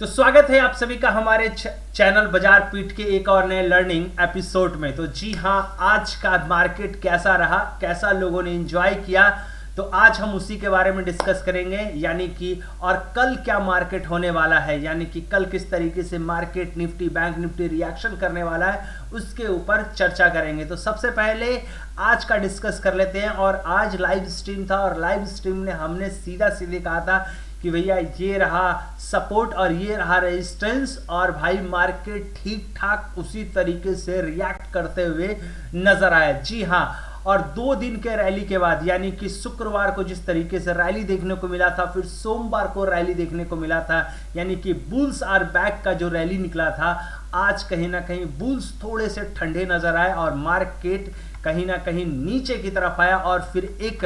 तो स्वागत है आप सभी का हमारे चैनल बाजार पीठ के एक और नए लर्निंग एपिसोड में। तो जी हाँ, आज का मार्केट कैसा रहा, कैसा लोगों ने एंजॉय किया, तो आज हम उसी के बारे में डिस्कस करेंगे। यानी कि और कल क्या मार्केट होने वाला है, यानी कि कल किस तरीके से market Nifty bank Nifty reaction करने वाला है, उसके ऊपर चर्चा करेंगे। तो सबसे पहले आज का डिस्कस कर लेते हैं। और आज लाइव स्ट्रीम था और लाइव स्ट्रीम ने हमने सीधा सीधे कहा था कि भैया ये रहा सपोर्ट और ये रहा रेजिस्टेंस, और भाई मार्केट ठीक ठाक उसी तरीके से रिएक्ट करते हुए नजर आया। जी हाँ, और 2 दिन के रैली के बाद, यानी कि शुक्रवार को जिस तरीके से रैली देखने को मिला था, फिर सोमवार को रैली देखने को मिला था, यानी कि बुल्स आर बैक का जो रैली निकला था, आज कहीं ना कहीं बुल्स थोड़े से ठंडे नजर आए और मार्केट कहीं ना कहीं नीचे की तरफ आया और फिर एक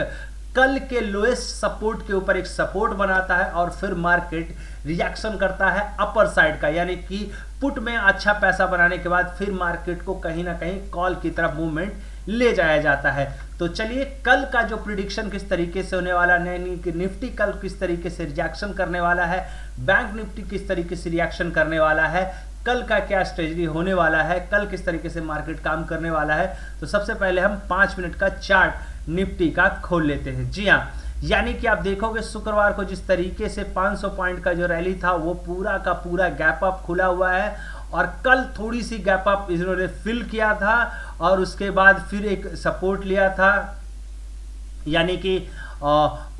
कल के लोएस्ट सपोर्ट के ऊपर एक सपोर्ट बनाता है और फिर मार्केट रिएक्शन करता है अपर साइड का, यानी कि पुट में अच्छा पैसा बनाने के बाद फिर मार्केट को कहीं ना कहीं कॉल की तरफ मूवमेंट ले जाया जाता है। तो चलिए कल का जो प्रिडिक्शन किस तरीके से होने वाला है, निफ्टी कल किस तरीके से रिएक्शन करने वाला है, बैंक निफ्टी किस तरीके से रिएक्शन करने वाला है, कल का क्या स्ट्रेटजी होने वाला है, कल किस तरीके से मार्केट काम करने वाला है। तो सबसे पहले हम 5 मिनट का चार्ट निफ्टी का खोल लेते हैं। जी हाँ, यानी कि आप देखोगे शुक्रवार को जिस तरीके से 500 पॉइंट का जो रैली था वो पूरा का पूरा गैप अप खुला हुआ है, और कल थोड़ी सी गैप अप इन्होंने फिल किया था और उसके बाद फिर एक सपोर्ट लिया था, यानी कि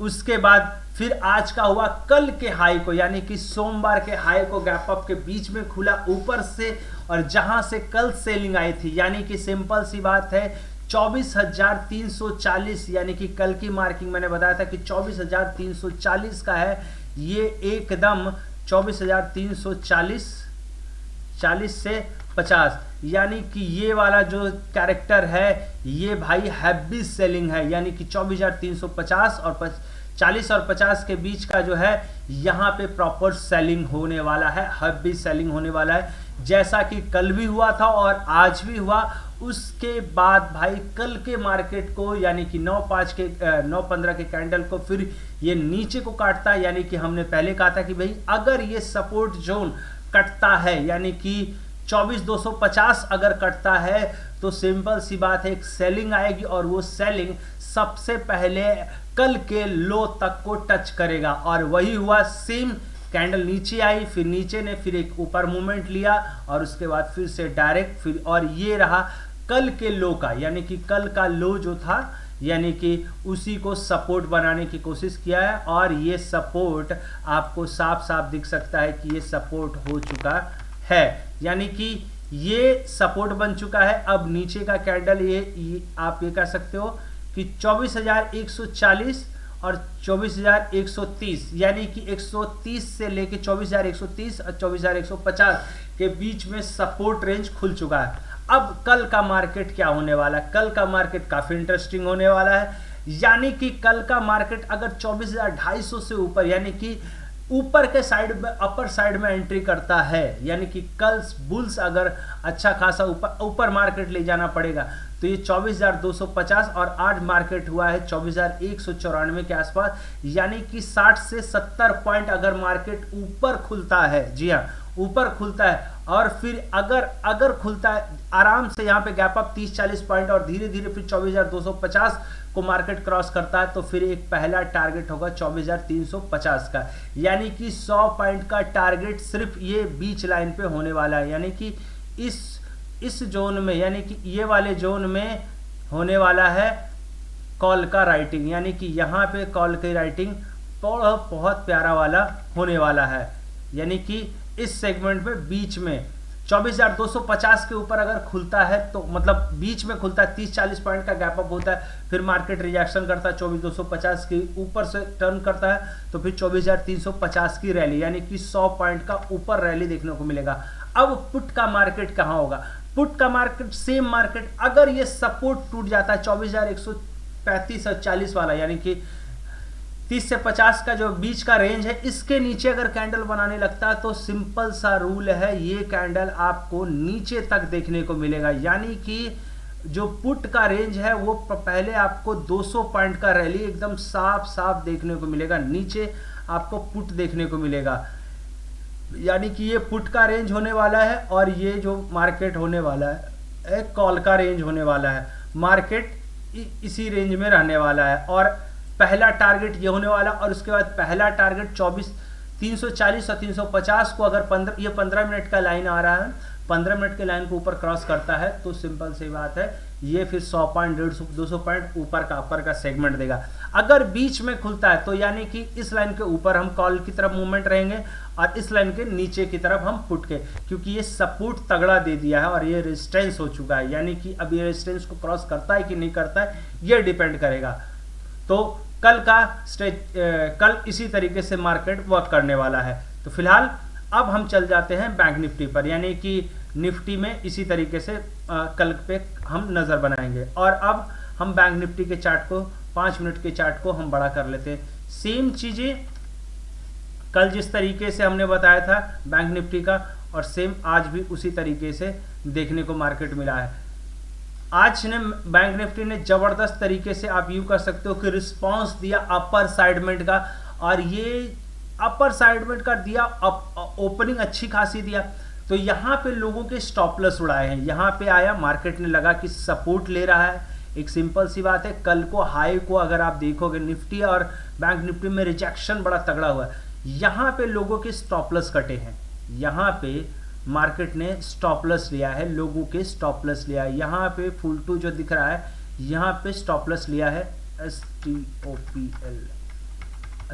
उसके बाद फिर आज का हुआ कल के हाई को, यानी कि सोमवार के हाई को गैप अप के बीच में खुला ऊपर से, और जहां से कल सेलिंग आई थी, यानी कि सिंपल सी बात है 24,340, यानी कि कल की मार्किंग मैंने बताया था कि 24,340 का है, ये एकदम 24,340 से 50, यानी कि ये वाला जो कैरेक्टर है ये भाई हैवी सेलिंग है, यानी कि 24,350 और 40 और 50 के बीच का जो है यहाँ पे प्रॉपर सेलिंग होने वाला है, हैवी सेलिंग होने वाला है, जैसा कि कल भी हुआ था और आज भी हुआ। उसके बाद भाई कल के मार्केट को, यानी कि 9:15 के कैंडल को फिर ये नीचे को काटता है, यानी कि हमने पहले कहा था कि भाई अगर ये सपोर्ट जोन कटता है, यानी कि 24,250 अगर कटता है तो सिंपल सी बात है एक सेलिंग आएगी, और वो सेलिंग सबसे पहले कल के लो तक को टच करेगा, और वही हुआ। सेम कैंडल नीचे आई, फिर नीचे ने फिर एक ऊपर मूवमेंट लिया और उसके बाद फिर से डायरेक्ट फिर, और ये रहा कल के लो का, यानी कि कल का लो जो था, यानी कि उसी को सपोर्ट बनाने की कोशिश किया है, और ये सपोर्ट आपको साफ साफ दिख सकता है कि ये सपोर्ट हो चुका है, यानी कि ये सपोर्ट बन चुका है। अब नीचे का कैंडल ये आप ये कह सकते हो कि 24,140 और 24,130, यानी कि 130 से लेके 24,130 और 24,150 के बीच में सपोर्ट रेंज खुल चुका है। अब कल का मार्केट क्या होने वाला है, कल का मार्केट काफी इंटरेस्टिंग होने वाला है, यानी कि कल का मार्केट अगर 24,250 से ऊपर, यानी कि ऊपर के साइड में अपर साइड में एंट्री करता है, यानी कि कल बुल्स अगर अच्छा खासा ऊपर मार्केट ले जाना पड़ेगा, तो ये 24,250, और आज मार्केट हुआ है 24,194 के आसपास, यानी कि 60 से 70 पॉइंट अगर मार्केट ऊपर खुलता है, जी हाँ ऊपर खुलता है, और फिर अगर खुलता है आराम से यहाँ पे गैप अप 30-40 पॉइंट और धीरे धीरे फिर 24,250 को मार्केट क्रॉस करता है, तो फिर एक पहला टारगेट होगा 24,350 का, यानी कि 100 पॉइंट का टारगेट सिर्फ ये बीच लाइन पे होने वाला है, यानी कि इस जोन में, यानी कि ये वाले जोन में होने वाला है कॉल का राइटिंग, यानी कि यहाँ पे कॉल की राइटिंग बहुत प्यारा वाला होने वाला है, यानी कि इस सेगमेंट में बीच में 24,250 के ऊपर अगर खुलता है तो मतलब बीच में खुलता है, 30-40 पॉइंट का गैप अप होता है, फिर मार्केट रिएक्शन करता है 24,250 के ऊपर से टर्न करता है, तो फिर 24,350 की रैली, यानी कि 100 पॉइंट का ऊपर रैली देखने को मिलेगा। अब पुट का मार्केट कहाँ होगा, पुट का मार्केट सेम मार्केट, अगर ये सपोर्ट टूट जाता है 24,135 और 40 वाला, यानी कि 30 से 50 का जो बीच का रेंज है, इसके नीचे अगर कैंडल बनाने लगता है तो सिंपल सा रूल है, ये कैंडल आपको नीचे तक देखने को मिलेगा, यानी कि जो पुट का रेंज है वो पहले आपको 200 पॉइंट का रैली एकदम साफ साफ देखने को मिलेगा, नीचे आपको पुट देखने को मिलेगा। यानी कि ये पुट का रेंज होने वाला है और ये जो मार्केट होने वाला है कॉल का रेंज होने वाला है। मार्केट इसी रेंज में रहने वाला है और पहला टारगेट ये होने वाला और उसके बाद पहला टारगेट 340 और 350 को अगर 15 मिनट का लाइन आ रहा है, 15 मिनट के लाइन को ऊपर क्रॉस करता है तो सिंपल सी बात है ये फिर 100 पॉइंट 150 200 पॉइंट ऊपर का अपर का सेगमेंट देगा। अगर बीच में खुलता है तो यानी कि इस लाइन के ऊपर हम कॉल की तरफ मूवमेंट रहेंगे और इस लाइन के नीचे की तरफ हम पुट के, क्योंकि ये सपोर्ट तगड़ा दे दिया है और ये रेजिस्टेंस हो चुका है, यानी कि अब ये रेजिस्टेंस को क्रॉस करता है कि नहीं करता है ये डिपेंड करेगा। तो कल का कल इसी तरीके से मार्केट वर्क करने वाला है। तो फिलहाल अब हम चल जाते हैं बैंक निफ्टी पर, यानी कि निफ्टी में इसी तरीके से कल पे हम नज़र बनाएंगे। और अब हम बैंक निफ्टी के चार्ट को 5 मिनट के चार्ट को हम बड़ा कर लेते हैं। सेम चीज़ें कल जिस तरीके से हमने बताया था बैंक निफ्टी का और सेम आज भी उसी तरीके से देखने को मार्केट मिला है। आज ने बैंक निफ्टी ने ज़बरदस्त तरीके से आप यूँ कर सकते हो कि रिस्पांस दिया अपर साइडमेंट का, और ये अपर साइडमेंट का दिया ओपनिंग अच्छी खासी दिया। तो यहाँ पे लोगों के स्टॉप लॉस उड़ाए हैं, यहाँ पे आया मार्केट ने लगा कि सपोर्ट ले रहा है। एक सिंपल सी बात है, कल को हाई को अगर आप देखोगे निफ्टी और बैंक निफ्टी में रिजेक्शन बड़ा तगड़ा हुआ है, यहाँ पे लोगों के स्टॉप लॉस कटे हैं, यहाँ पे मार्केट ने स्टॉप लॉस लिया है, लोगों के स्टॉप लॉस लिया है। यहाँ पे फुल टू जो दिख रहा है यहाँ पे स्टॉप लॉस लिया है STOPL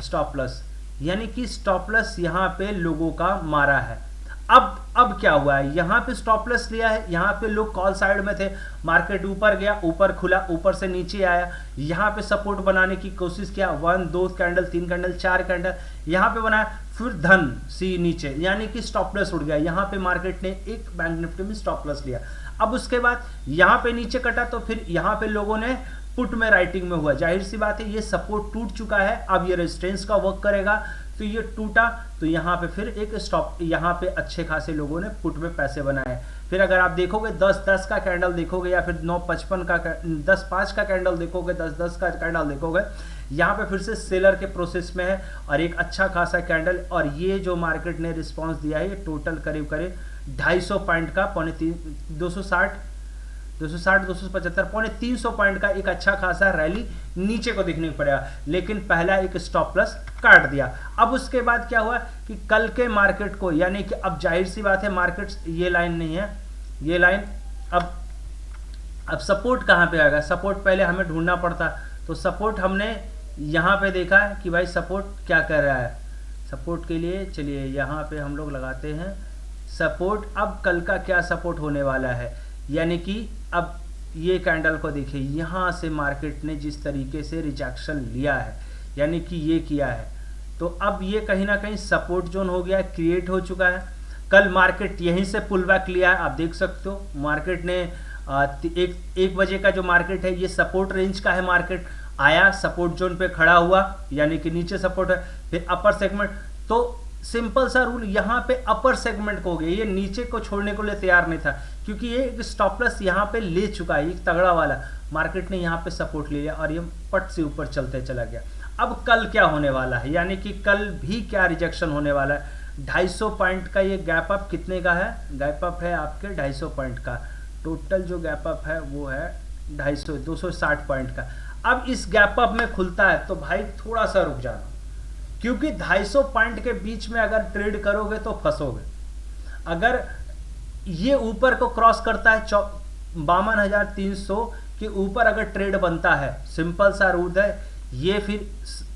स्टॉप लॉस, यानी कि स्टॉप लॉस यहाँ पे लोगों का मारा है। अब क्या हुआ है, यहाँ पे स्टॉप लॉस लिया है, यहाँ पे लोग कॉल साइड में थे, मार्केट ऊपर गया, ऊपर खुला, ऊपर से नीचे आया, यहाँ पे सपोर्ट बनाने की कोशिश किया, 1 2 कैंडल 3 कैंडल 4 कैंडल यहाँ पे बनाया, फिर धन सी नीचे, यानी कि स्टॉप लॉस उड़ गया। यहाँ पे मार्केट ने एक बैंक निफ्टी में स्टॉप लॉस लिया। अब उसके बाद यहाँ पे नीचे कटा तो फिर यहाँ पे लोगों ने पुट में राइटिंग में हुआ, जाहिर सी बात है ये सपोर्ट टूट चुका है, अब ये रेजिस्टेंस का वर्क करेगा। तो ये टूटा तो यहाँ पे फिर एक स्टॉप, यहाँ पे अच्छे खासे लोगों ने पुट में पैसे बनाए। फिर अगर आप देखोगे 10-10 का कैंडल देखोगे या फिर 9-55 का 10-5 का कैंडल देखोगे, 10-10 का कैंडल देखोगे, यहाँ पे फिर से सेलर के प्रोसेस में है और एक अच्छा खासा कैंडल। और ये जो मार्केट ने रिस्पांस दिया है ये टोटल करीब 250 पॉइंट का 275 पौने 300 पॉइंट का एक अच्छा खासा रैली नीचे को दिखने को पड़ेगा, लेकिन पहला एक स्टॉप लॉस काट दिया। अब उसके बाद क्या हुआ कि कल के मार्केट को, यानी कि अब जाहिर सी बात है मार्केट ये लाइन नहीं है, ये लाइन अब सपोर्ट कहाँ पे आएगा, सपोर्ट पहले हमें ढूंढना पड़ता। तो सपोर्ट हमने यहाँ पे देखा है कि भाई सपोर्ट क्या कर रहा है। सपोर्ट के लिए चलिए यहाँ पे हम लोग लगाते हैं सपोर्ट। अब कल का क्या सपोर्ट होने वाला है, यानी कि अब ये कैंडल को देखिए, यहाँ से मार्केट ने जिस तरीके से रिजेक्शन लिया है, यानी कि ये किया है, तो अब ये कहीं ना कहीं सपोर्ट जोन हो गया, क्रिएट हो चुका है। कल मार्केट यहीं से पुल बैक लिया है, आप देख सकते हो मार्केट ने 1 बजे का जो मार्केट है ये सपोर्ट रेंज का है, मार्केट आया सपोर्ट जोन पे खड़ा हुआ, यानी कि नीचे सपोर्ट है, फिर अपर सेगमेंट। तो सिंपल सा रूल, यहाँ पे अपर सेगमेंट को हो गया, ये नीचे को छोड़ने को लिए तैयार नहीं था, क्योंकि ये एक स्टॉप लॉस यहाँ पे ले चुका है, एक तगड़ा वाला। मार्केट ने यहाँ पे सपोर्ट ले लिया और ये पट से ऊपर चलते चला गया। अब कल क्या होने वाला है, यानी कि कल भी क्या रिजेक्शन होने वाला है। 250 पॉइंट का ये गैप अप कितने का है, गैप अप है आपके 250 पॉइंट का, टोटल जो गैप अप है वो है 260 पॉइंट का। अब इस गैप अप में खुलता है तो भाई थोड़ा सा रुक जाना, क्योंकि 250 पॉइंट के बीच में अगर ट्रेड करोगे तो फंसोगे। अगर ये ऊपर को क्रॉस करता है 52,300 के ऊपर अगर ट्रेड बनता है, सिंपल सा रूल है, ये फिर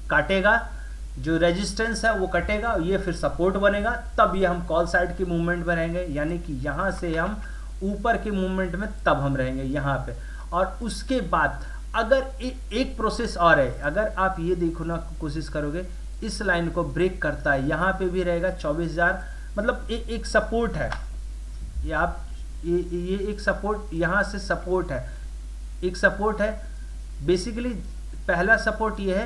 काटेगा, जो रेजिस्टेंस है वो कटेगा, ये फिर सपोर्ट बनेगा, तब ये हम कॉल साइड की मूवमेंट में रहेंगे, यानी कि यहाँ से हम ऊपर की मूवमेंट में तब हम रहेंगे यहाँ पे। और उसके बाद अगर एक प्रोसेस और है, अगर आप ये देखना कोशिश करोगे इस लाइन को ब्रेक करता है, यहाँ पे भी रहेगा 24,000, मतलब एक सपोर्ट है, ये आप ये एक सपोर्ट, यहाँ से सपोर्ट है, एक सपोर्ट है। बेसिकली पहला सपोर्ट ये है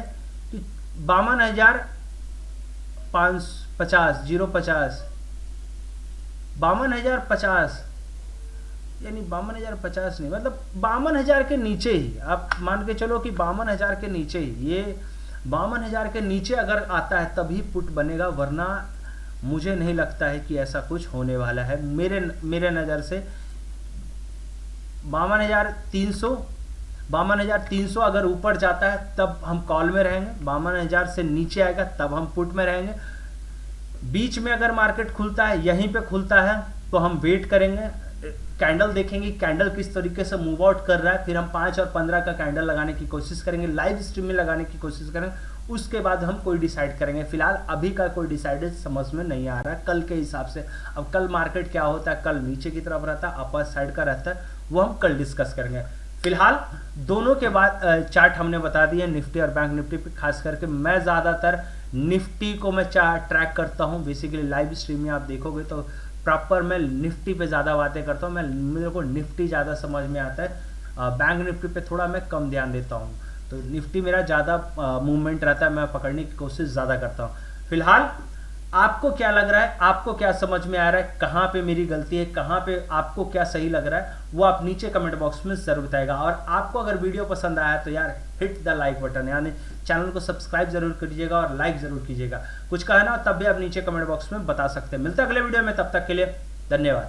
कि 52,550 050 52,050, यानी 52,050 नहीं, मतलब 52,000 के नीचे ही आप मान के चलो कि 52,000 के नीचे ही, ये 52,000 के नीचे अगर आता है तभी पुट बनेगा, वरना मुझे नहीं लगता है कि ऐसा कुछ होने वाला है। मेरे नज़र से 52,300 अगर ऊपर जाता है तब हम कॉल में रहेंगे, 52,000 से नीचे आएगा तब हम पुट में रहेंगे। बीच में अगर मार्केट खुलता है, यहीं पे खुलता है, तो हम वेट करेंगे, कैंडल देखेंगे कैंडल किस तरीके से मूव आउट कर रहा है, फिर हम 5 और 15 का कैंडल लगाने की कोशिश करेंगे, लाइव स्ट्रीम में लगाने की कोशिश करेंगे, उसके बाद हम कोई डिसाइड करेंगे। फिलहाल अभी का कोई डिसाइडेड समझ में नहीं आ रहा है कल के हिसाब से। अब कल मार्केट क्या होता है, कल नीचे की तरफ रहता है, अपर साइड का रहता है, वो हम कल डिस्कस करेंगे। फिलहाल दोनों के बाद चार्ट हमने बता दिए, निफ्टी और बैंक निफ्टी पे। खास करके मैं ज़्यादातर निफ्टी को मैं ट्रैक करता हूँ। बेसिकली लाइव स्ट्रीम में आप देखोगे तो प्रॉपर मैं निफ्टी पे ज़्यादा बातें करता हूँ। मेरे को निफ्टी ज़्यादा समझ में आता है, बैंक निफ्टी पे थोड़ा मैं कम ध्यान देता हूँ। तो निफ्टी मेरा ज़्यादा मूवमेंट रहता है, मैं पकड़ने की कोशिश ज़्यादा करता हूँ। फिलहाल आपको क्या लग रहा है, आपको क्या समझ में आ रहा है, कहाँ पे मेरी गलती है, कहाँ पे आपको क्या सही लग रहा है, वो आप नीचे कमेंट बॉक्स में ज़रूर बताएगा। और आपको अगर वीडियो पसंद आया तो यार हिट द लाइक बटन, यानी चैनल को सब्सक्राइब जरूर कीजिएगा और लाइक जरूर कीजिएगा। कुछ कहना तब भी आप नीचे कमेंट बॉक्स में बता सकते हैं। मिलते हैं अगले वीडियो में, तब तक के लिए धन्यवाद।